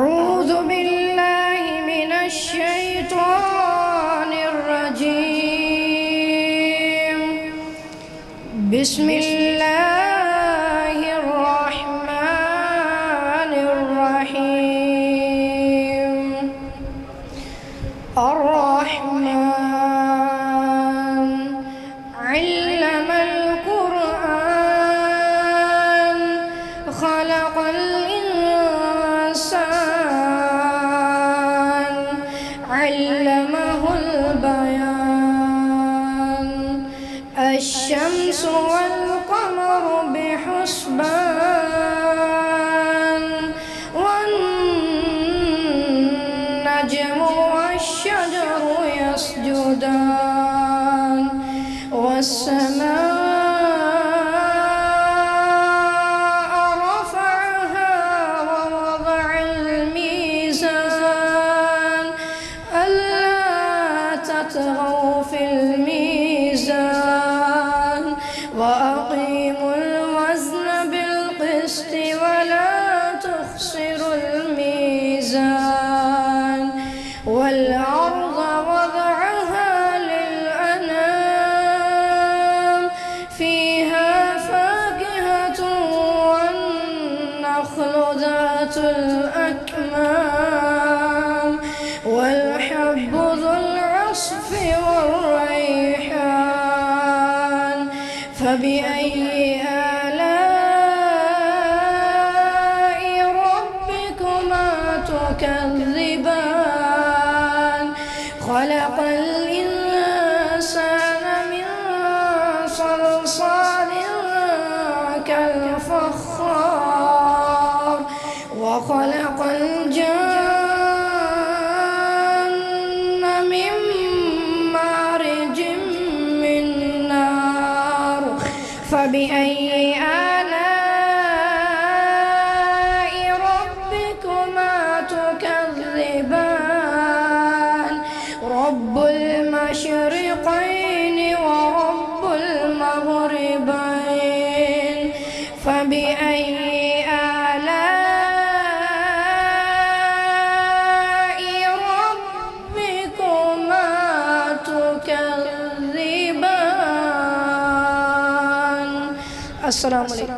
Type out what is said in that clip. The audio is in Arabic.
أعوذ بالله من الشيطان الرجيم. بسم الله الرحمن الرحيم. الرحمن علم القرآن خلق الإنسان علمه البيان. الشمس والقمر بحسبان والنجم والشجر يسجدان والسماء رفعها ووضع الميزان ألا تطغوا في الميزان وأقيموا الوزن بالقسط ولا تخسروا الميزان. والأرض وضعها للأنام فيها فاكهة والنخل ذات الأكمام والحب ذو العصف والريحان. فبأي آلاء ربكما تكذبان؟ خلق الإنسان من صلصال كالفخار وخلق الجن من مارج من نار. فبأي آلاء ربكما تكذبان؟ رب المشرقين ورب المغربين. فبأي آلاء ربكما تكذبان؟ السلام عليكم.